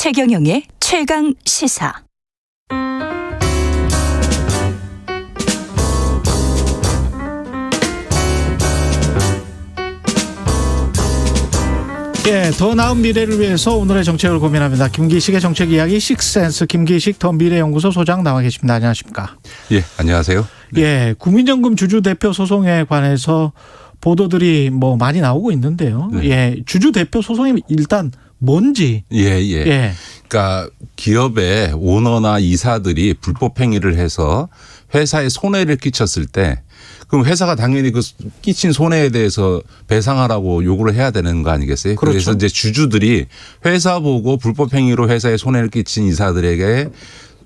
최경영의 최강 시사. 예, 더 나은 미래를 위해서 오늘의 정책을 고민합니다. 김기식의 정책 이야기 식센스 김기식 더 미래연구소 소장 나와 계십니다. 안녕하십니까? 예, 안녕하세요. 네. 예, 국민연금 주주 대표 소송에 관해서 보도들이 뭐 많이 나오고 있는데요. 네. 예, 주주 대표 소송이 일단 뭔지. 예. 그러니까 기업의 오너나 이사들이 불법 행위를 해서 회사에 손해를 끼쳤을 때 그럼 회사가 당연히 그 끼친 손해에 대해서 배상하라고 요구를 해야 되는 거 아니겠어요? 그렇죠. 그래서 이제 주주들이 회사 보고 불법 행위로 회사에 손해를 끼친 이사들에게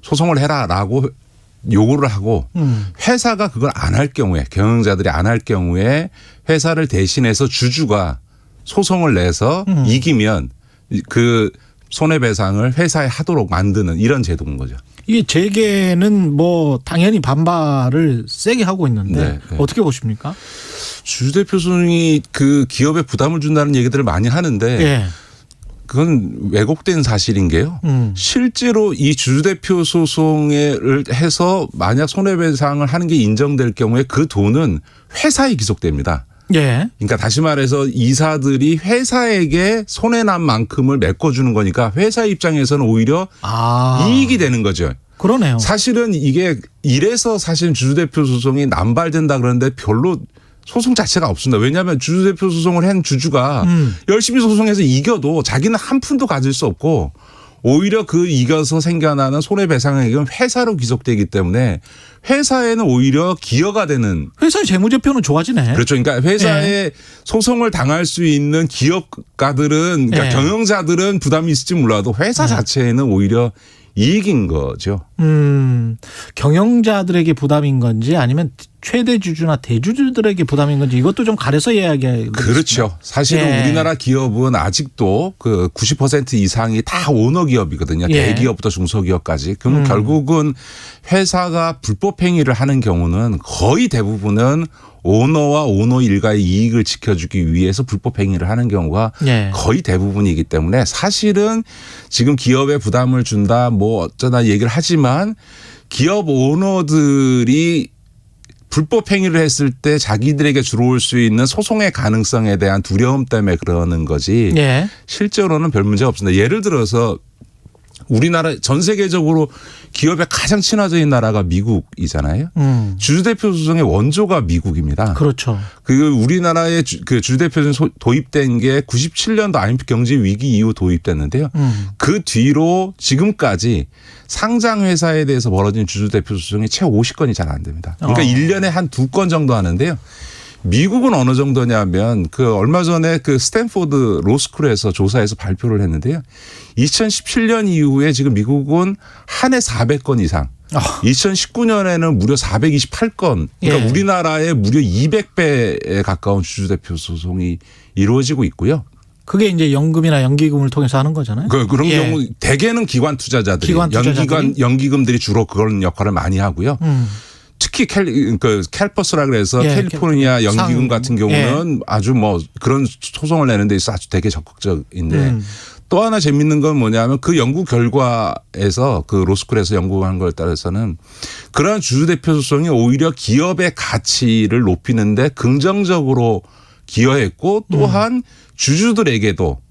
소송을 해라라고 요구를 하고 회사가 그걸 안 할 경우에 경영자들이 안 할 경우에 회사를 대신해서 주주가 소송을 내서 이기면 그 손해배상을 회사에 하도록 만드는 이런 제도인 거죠. 이게 재계는 뭐 당연히 반발을 세게 하고 있는데 네. 어떻게 보십니까? 주주대표 소송이 그 기업에 부담을 준다는 얘기들을 많이 하는데 예. 그건 왜곡된 사실인 게요. 실제로 이 주주대표 소송을 해서 만약 손해배상을 하는 게 인정될 경우에 그 돈은 회사에 기속됩니다. 예. 그러니까 다시 말해서 이사들이 회사에게 손해난 만큼을 메꿔주는 거니까 회사 입장에서는 오히려 이익이 되는 거죠. 그러네요. 사실은 이게 이래서 사실 주주대표 소송이 남발된다 그러는데 별로 소송 자체가 없습니다. 왜냐하면 주주대표 소송을 한 주주가 열심히 소송해서 이겨도 자기는 한 푼도 가질 수 없고 오히려 그 이겨서 생겨나는 손해배상액은 회사로 귀속되기 때문에 회사에는 오히려 기여가 되는. 회사의 재무제표는 좋아지네. 그렇죠. 그러니까 회사에 소송을 당할 수 있는 기업가들은 그러니까 경영자들은 부담이 있을지 몰라도 회사 자체에는 오히려 이익인 거죠. 경영자들에게 부담인 건지 아니면 최대 주주나 대주주들에게 부담인 건지 이것도 좀 가려서 이야기해야 그렇죠. 사실은 우리나라 기업은 아직도 그 90% 이상이 다 오너 기업이거든요. 대기업부터 중소기업까지. 그럼 결국은 회사가 불법 행위를 하는 경우는 거의 대부분은 오너와 오너 일가의 이익을 지켜주기 위해서 불법 행위를 하는 경우가 거의 대부분이기 때문에 사실은 지금 기업에 부담을 준다 뭐 어쩌나 얘기를 하지만 기업 오너들이 불법 행위를 했을 때 자기들에게 들어올 수 있는 소송의 가능성에 대한 두려움 때문에 그러는 거지 실제로는 별 문제가 없습니다. 예를 들어서 우리나라 전 세계적으로 기업에 가장 친화적인 나라가 미국이잖아요. 주주대표 소송의 원조가 미국입니다. 그렇죠. 그 우리나라의 그 주주대표 소송 도입된 게 97년도 IMF 경제 위기 이후 도입됐는데요. 그 뒤로 지금까지 상장 회사에 대해서 벌어진 주주대표 소송이 채 50건이 잘 안 됩니다. 그러니까 1년에 한 2건 정도 하는데요. 미국은 어느 정도냐면 그 얼마 전에 그 스탠포드 로스쿨에서 조사해서 발표를 했는데요. 2017년 이후에 지금 미국은 한 해 400건 이상. 2019년에는 무려 428건. 그러니까 우리나라의 무려 200배에 가까운 주주대표 소송이 이루어지고 있고요. 그게 이제 연금이나 연기금을 통해서 하는 거잖아요. 그런 경우 대개는 기관 투자자들이 연기금들이 주로 그런 역할을 많이 하고요. 특히 캘퍼스라 그래서 캘리포니아 연기금 같은 경우는 아주 뭐 그런 소송을 내는 데 있어서 아주 되게 적극적인데 또 하나 재밌는 건 뭐냐면 그 연구 결과에서 그 로스쿨에서 연구한 거에 따라서는 그러한 주주대표 소송이 오히려 기업의 가치를 높이는데 긍정적으로 기여했고 또한 주주들에게도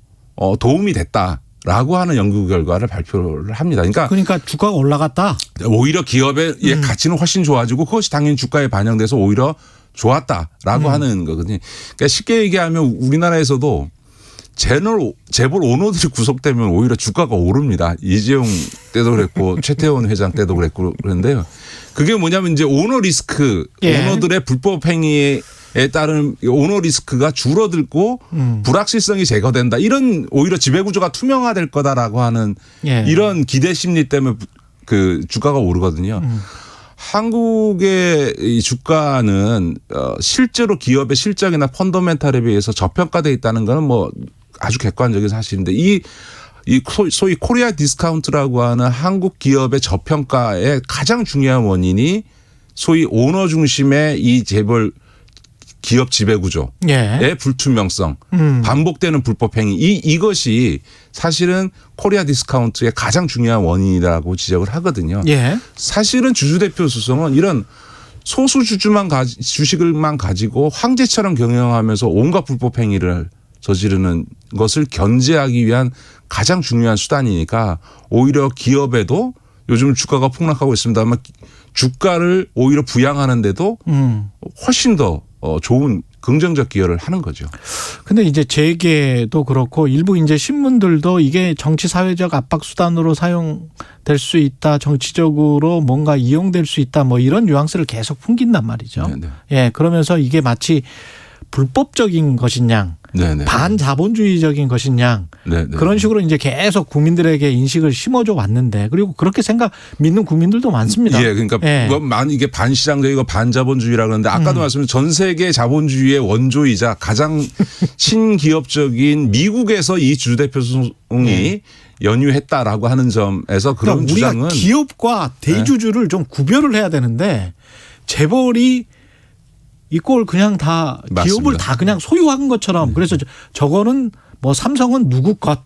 도움이 됐다. 라고 하는 연구 결과를 발표를 합니다. 그러니까 주가가 올라갔다. 오히려 기업의 가치는 훨씬 좋아지고 그것이 당연히 주가에 반영돼서 오히려 좋았다라고 하는 거거든요. 그러니까 쉽게 얘기하면 우리나라에서도 재벌 오너들이 구속되면 오히려 주가가 오릅니다. 이재용 때도 그랬고 최태원 회장 때도 그랬고 그런데요. 그게 뭐냐면 이제 오너 리스크, 오너들의 불법 행위에 따른 오너 리스크가 줄어들고 불확실성이 제거된다. 이런 오히려 지배구조가 투명화될 거다라고 하는 이런 기대 심리 때문에 그 주가가 오르거든요. 한국의 이 주가는 실제로 기업의 실적이나 펀더멘탈에 비해서 저평가되어 있다는 것은 뭐 아주 객관적인 사실인데 이 소위 코리아 디스카운트라고 하는 한국 기업의 저평가의 가장 중요한 원인이 소위 오너 중심의 이 재벌 기업 지배구조의 예. 불투명성, 반복되는 불법행위 이것이 사실은 코리아 디스카운트의 가장 중요한 원인이라고 지적을 하거든요. 예. 사실은 주주대표 소송은 이런 소수 주식을만 가지고 황제처럼 경영하면서 온갖 불법 행위를 저지르는 것을 견제하기 위한 가장 중요한 수단이니까 오히려 기업에도 요즘 주가가 폭락하고 있습니다만 주가를 오히려 부양하는데도 훨씬 더 좋은 긍정적 기여를 하는 거죠. 근데 이제 재계도 그렇고 일부 이제 신문들도 이게 정치 사회적 압박 수단으로 사용될 수 있다. 정치적으로 뭔가 이용될 수 있다. 뭐 이런 뉘앙스를 계속 풍긴단 말이죠. 네네. 예. 그러면서 이게 마치 불법적인 것이냐 네네. 반자본주의적인 것이냐 네네. 그런 식으로 이제 계속 국민들에게 인식을 심어줘 왔는데 그리고 그렇게 믿는 국민들도 많습니다. 예, 그러니까 예. 이게 반시장적이고 반자본주의라 그러는데 아까도 말씀드린 전 세계 자본주의의 원조이자 가장 친기업적인 미국에서 이 주주대표 소송이 연유했다라고 하는 점에서 그런 그러니까 우리가 주장은 기업과 대주주를 좀 구별을 해야 되는데 재벌이 이걸 그냥 다 맞습니다. 기업을 다 그냥 소유한 것처럼 그래서 저거는 뭐 삼성은 누구 것,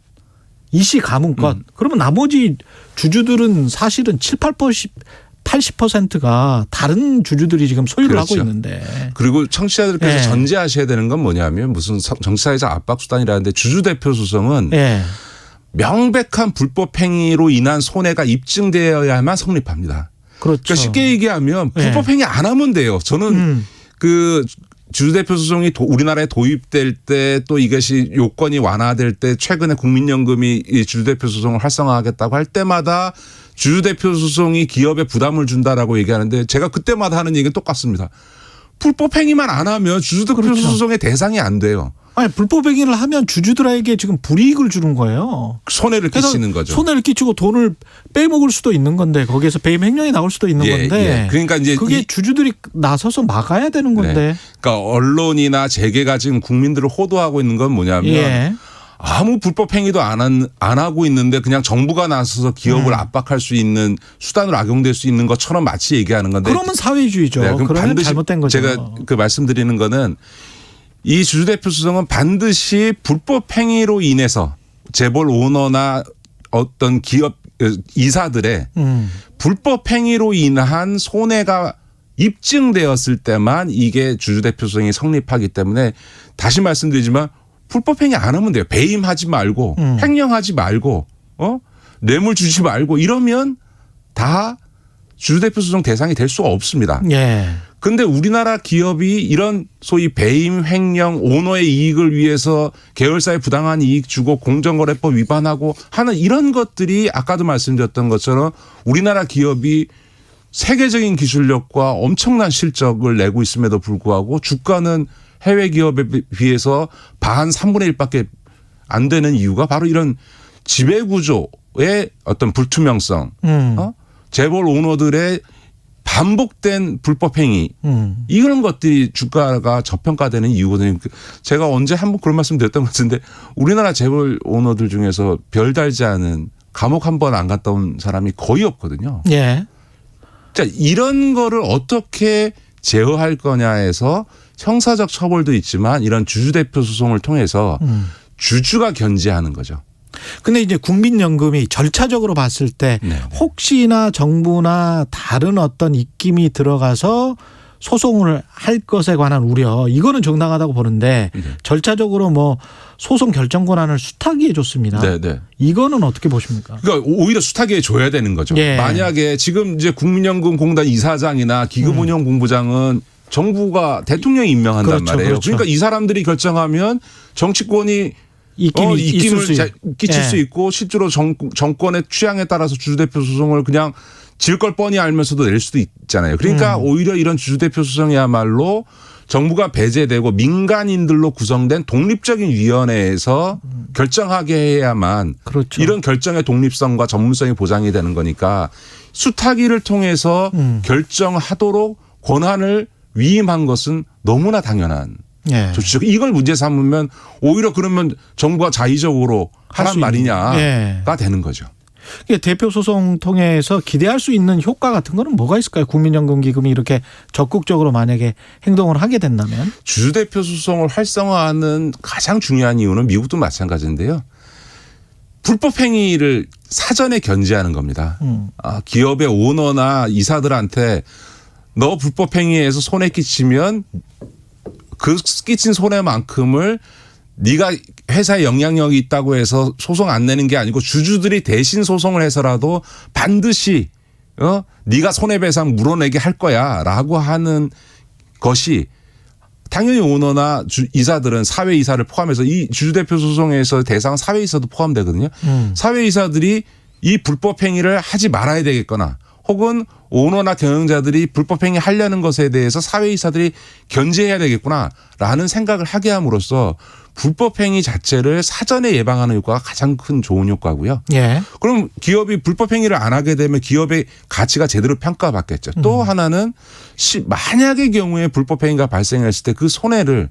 이씨 가문 것. 그러면 나머지 주주들은 사실은 80%가 다른 주주들이 지금 소유를 그렇죠. 하고 있는데. 그리고 청취자들께서 예. 전제하셔야 되는 건 뭐냐면 무슨 정치사회적 압박 수단이라는데 주주대표 소송은 예. 명백한 불법 행위로 인한 손해가 입증되어야만 성립합니다. 그렇죠. 그러니까 쉽게 얘기하면 불법 행위 안 하면 돼요. 저는 그 주주대표 소송이 우리나라에 도입될 때 또 이것이 요건이 완화될 때 최근에 국민연금이 이 주주대표 소송을 활성화하겠다고 할 때마다 주주대표 소송이 기업에 부담을 준다라고 얘기하는데 제가 그때마다 하는 얘기는 똑같습니다. 불법 행위만 안 하면 주주대표 그렇죠. 소송의 대상이 안 돼요. 아니 불법 행위를 하면 주주들에게 지금 불이익을 주는 거예요. 손해를 그래서 끼치는 거죠. 손해를 끼치고 돈을 빼먹을 수도 있는 건데 거기에서 배임 횡령이 나올 수도 있는 건데. 그러니까 이제 그게 주주들이 나서서 막아야 되는 건데. 네. 그러니까 언론이나 재계가 지금 국민들을 호도하고 있는 건 뭐냐면 예. 아무 불법 행위도 안 하고 있는데 그냥 정부가 나서서 기업을 압박할 수 있는 수단으로 악용될 수 있는 것처럼 마치 얘기하는 건데. 그러면 사회주의죠. 네, 그럼 그러면 반드시 잘못된 거죠. 제가 그 말씀드리는 거는 이 주주대표 소송은 반드시 불법 행위로 인해서 재벌 오너나 어떤 기업 이사들의 불법 행위로 인한 손해가 입증되었을 때만 이게 주주대표 소송이 성립하기 때문에 다시 말씀드리지만 불법 행위 안 하면 돼요. 배임하지 말고 횡령하지 말고 뇌물 주지 말고 이러면 다 주주대표 소송 대상이 될 수가 없습니다. 예. 근데 우리나라 기업이 이런 소위 배임, 횡령, 오너의 이익을 위해서 계열사에 부당한 이익 주고 공정거래법 위반하고 하는 이런 것들이 아까도 말씀드렸던 것처럼 우리나라 기업이 세계적인 기술력과 엄청난 실적을 내고 있음에도 불구하고 주가는 해외 기업에 비해서 반 3분의 1밖에 안 되는 이유가 바로 이런 지배구조의 어떤 불투명성, 재벌 오너들의 반복된 불법 행위 이런 것들이 주가가 저평가되는 이유거든요. 제가 언제 한번 그런 말씀 드렸던 것 같은데 우리나라 재벌 오너들 중에서 별 달지 않은 감옥 한 번 안 갔다 온 사람이 거의 없거든요. 예. 자, 이런 거를 어떻게 제어할 거냐에서 형사적 처벌도 있지만 이런 주주대표 소송을 통해서 주주가 견제하는 거죠. 근데 이제 국민연금이 절차적으로 봤을 때 네네. 혹시나 정부나 다른 어떤 입김이 들어가서 소송을 할 것에 관한 우려 이거는 정당하다고 보는데 절차적으로 뭐 소송 결정 권한을 수탁위에 줬습니다. 네네. 이거는 어떻게 보십니까? 그러니까 오히려 수탁위에 줘야 되는 거죠. 예. 만약에 지금 이제 국민연금공단 이사장이나 기금운용본부장은 정부가 대통령이 임명한단 그렇죠, 말이에요. 그렇죠. 그러니까 이 사람들이 결정하면 정치권이 입김이 입김을 끼칠 예. 수 있고 실제로 정권의 취향에 따라서 주주대표 소송을 그냥 질 걸 뻔히 알면서도 낼 수도 있잖아요. 그러니까 오히려 이런 주주대표 소송이야말로 정부가 배제되고 민간인들로 구성된 독립적인 위원회에서 결정하게 해야만 그렇죠. 이런 결정의 독립성과 전문성이 보장이 되는 거니까 수탁위를 통해서 결정하도록 권한을 위임한 것은 너무나 당연한 예. 조치죠. 이걸 문제 삼으면 오히려 그러면 정부가 자의적으로 할 하란 수 있는. 말이냐가 예. 되는 거죠. 이게 대표 소송 통해서 기대할 수 있는 효과 같은 거는 뭐가 있을까요? 국민연금기금이 이렇게 적극적으로 만약에 행동을 하게 된다면. 주주대표 소송을 활성화하는 가장 중요한 이유는 미국도 마찬가지인데요. 불법 행위를 사전에 견제하는 겁니다. 기업의 오너나 이사들한테 너 불법 행위에서 손해 끼치면 그 끼친 손해만큼을 네가 회사에 영향력이 있다고 해서 소송 안 내는 게 아니고 주주들이 대신 소송을 해서라도 반드시 네가 손해배상 물어내게 할 거야라고 하는 것이 당연히 오너나 이사들은 사회이사를 포함해서 이 주주대표 소송에서 대상 사회이사도 포함되거든요. 사회이사들이 이 불법 행위를 하지 말아야 되겠거나 혹은 오너나 경영자들이 불법 행위 하려는 것에 대해서 사회이사들이 견제해야 되겠구나라는 생각을 하게 함으로써 불법 행위 자체를 사전에 예방하는 효과가 가장 큰 좋은 효과고요. 예. 그럼 기업이 불법 행위를 안 하게 되면 기업의 가치가 제대로 평가받겠죠. 또 하나는 만약의 경우에 불법 행위가 발생했을 때 그 손해를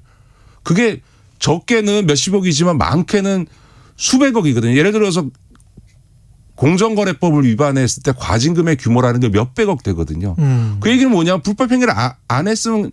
그게 적게는 몇십억이지만 많게는 수백억이거든요. 예를 들어서 공정거래법을 위반했을 때 과징금의 규모라는 게 몇백억 되거든요. 그 얘기는 뭐냐면 불법 행위를 안 했으면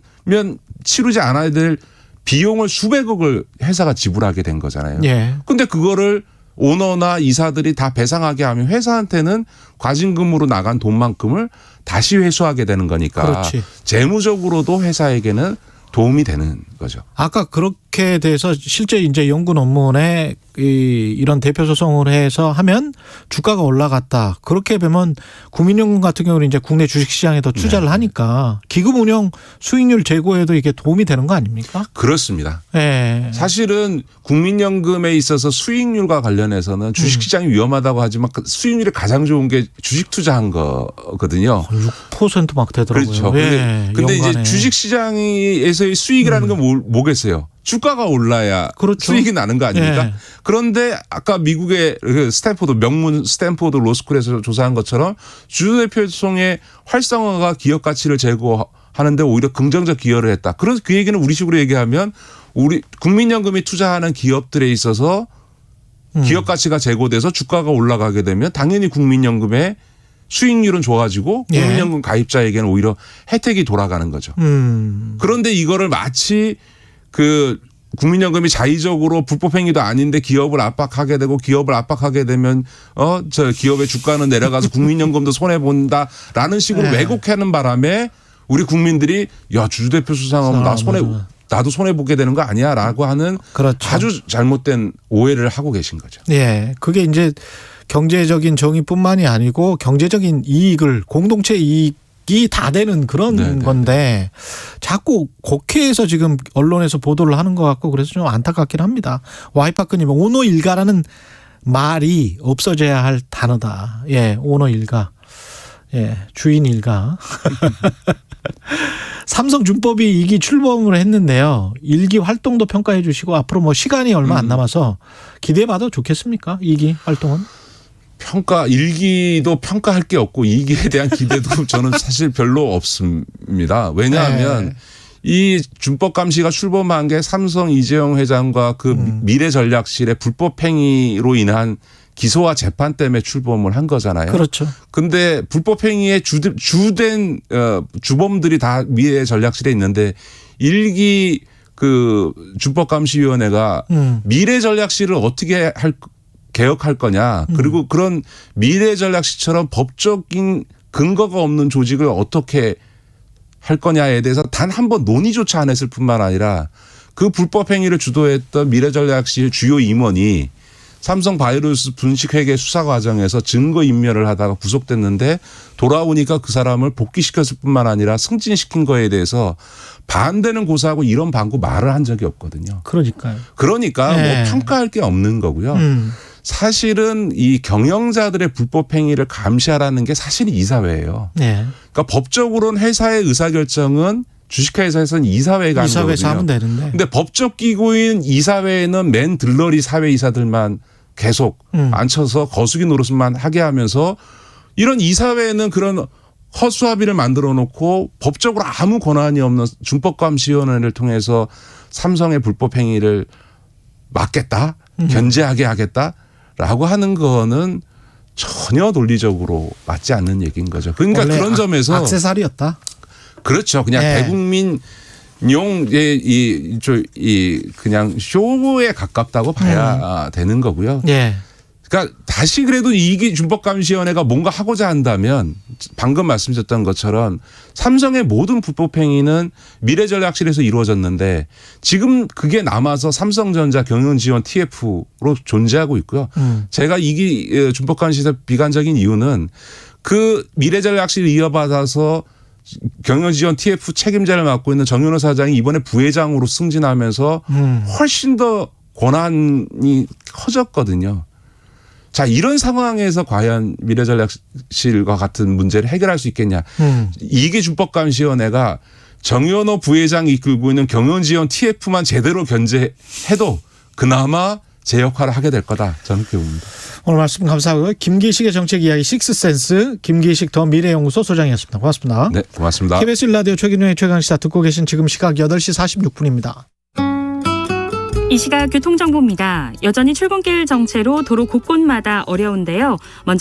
치르지 않아야 될 비용을 수백억을 회사가 지불하게 된 거잖아요. 그런데 그거를 오너나 이사들이 다 배상하게 하면 회사한테는 과징금으로 나간 돈만큼을 다시 회수하게 되는 거니까 그렇지. 재무적으로도 회사에게는 도움이 되는 거죠. 아까 그렇게 돼서 실제 이제 연구 논문에 이런 대표 소송을 해서 하면 주가가 올라갔다. 그렇게 보면 국민연금 같은 경우는 이제 국내 주식시장에 더 투자를 하니까 기금 운영 수익률 제고에도 이게 도움이 되는 거 아닙니까? 그렇습니다. 네. 사실은 국민연금에 있어서 수익률과 관련해서는 주식시장이 위험하다고 하지만 그 수익률이 가장 좋은 게 주식 투자한 거거든요. 6% 막 되더라고요. 그렇죠. 근데 이제 주식시장에서의 수익이라는 건 뭐겠어요? 주가가 올라야 그렇죠. 수익이 나는 거 아닙니까? 네. 그런데 아까 미국의 스탠포드 명문 스탠포드 로스쿨에서 조사한 것처럼 주주대표 소송의 활성화가 기업 가치를 제고하는데 오히려 긍정적 기여를 했다. 그래서 그 얘기는 우리식으로 얘기하면 우리 국민연금이 투자하는 기업들에 있어서 기업 가치가 제고돼서 주가가 올라가게 되면 당연히 국민연금의 수익률은 좋아지고 국민연금 가입자에게는 오히려 혜택이 돌아가는 거죠. 그런데 이거를 마치 그 국민연금이 자의적으로 불법 행위도 아닌데 기업을 압박하게 되고 기업을 압박하게 되면 저 기업의 주가는 내려가서 국민연금도 손해 본다라는 식으로 왜곡하는 바람에 우리 국민들이 야 주주대표 수상하면 나도 손해 보게 되는 거 아니야라고 하는 그렇죠. 아주 잘못된 오해를 하고 계신 거죠. 예, 그게 이제 경제적인 정의뿐만이 아니고 경제적인 이익을 공동체 이익이 다 되는 그런 건데 자꾸 국회에서 지금 언론에서 보도를 하는 것 같고 그래서 좀 안타깝긴 합니다. 와이파크님 오너 일가라는 말이 없어져야 할 단어다. 예, 오너 일가. 예, 주인 일가. 삼성준법이 2기 출범을 했는데요. 1기 활동도 평가해 주시고 앞으로 뭐 시간이 얼마 안 남아서 기대해봐도 좋겠습니까? 2기 활동은? 1기도 평가할 게 없고 2기에 대한 기대도 저는 사실 별로 없습니다. 왜냐하면 이 준법감시가 출범한 게 삼성 이재용 회장과 그 미래전략실의 불법 행위로 인한 기소와 재판 때문에 출범을 한 거잖아요. 그렇죠. 근데 불법 행위의 주된 주범들이 다 미래전략실에 있는데 1기 그 준법감시위원회가 미래전략실을 어떻게 개혁할 거냐. 그리고 그런 미래전략실처럼 법적인 근거가 없는 조직을 어떻게 할 거냐에 대해서 단 한 번 논의조차 안 했을 뿐만 아니라 그 불법 행위를 주도했던 미래전략실 주요 임원이 삼성 바이오로스 분식회계 수사 과정에서 증거 인멸을 하다가 구속됐는데 돌아오니까 그 사람을 복귀시켰을 뿐만 아니라 승진시킨 거에 대해서 반대는 고사하고 이런 방구 말을 한 적이 없거든요. 그러니까 뭐 평가할 게 없는 거고요. 사실은 이 경영자들의 불법 행위를 감시하라는 게 사실 이사회예요. 그러니까 법적으로는 회사의 의사결정은 주식회사에서는 이사회가 하는 거거든요. 하면 되는데. 근데 법적 기구인 이사회에는 맨 들러리 사회이사들만 계속 앉혀서 거수기 노릇만 하게 하면서 이런 이사회는 그런 허수아비를 만들어 놓고 법적으로 아무 권한이 없는 준법감시위원회를 통해서 삼성의 불법 행위를 막겠다, 견제하게 하겠다라고 하는 거는 전혀 논리적으로 맞지 않는 얘기인 거죠. 그러니까 원래 그런 점에서 액세서리였다. 그렇죠. 그냥 예. 대국민용의 이 그냥 쇼에 가깝다고 봐야 되는 거고요. 예. 그러니까 다시 그래도 이기 준법감시위원회가 뭔가 하고자 한다면 방금 말씀드렸던 것처럼 삼성의 모든 불법 행위는 미래전략실에서 이루어졌는데 지금 그게 남아서 삼성전자 경영지원 TF로 존재하고 있고요. 제가 이기 준법감시위원회 비관적인 이유는 그 미래전략실을 이어받아서 경영지원 TF 책임자를 맡고 있는 정윤호 사장이 이번에 부회장으로 승진하면서 훨씬 더 권한이 커졌거든요. 자, 이런 상황에서 과연 미래전략실과 같은 문제를 해결할 수 있겠냐. 이게 준법감시위원회가 정연호 부회장이 이끌고 있는 경영지원 TF만 제대로 견제해도 그나마 제 역할을 하게 될 거다. 저는 그렇게 봅니다. 오늘 말씀 감사하고요. 김기식의 정책 이야기 식스센스 김기식 더 미래연구소 소장이었습니다. 고맙습니다. 네, 고맙습니다. KBS 1라디오 최경영의 최강시사 듣고 계신 지금 시각 8시 46분입니다. 이 시각 교통정보입니다. 여전히 출근길 정체로 도로 곳곳마다 어려운데요. 먼저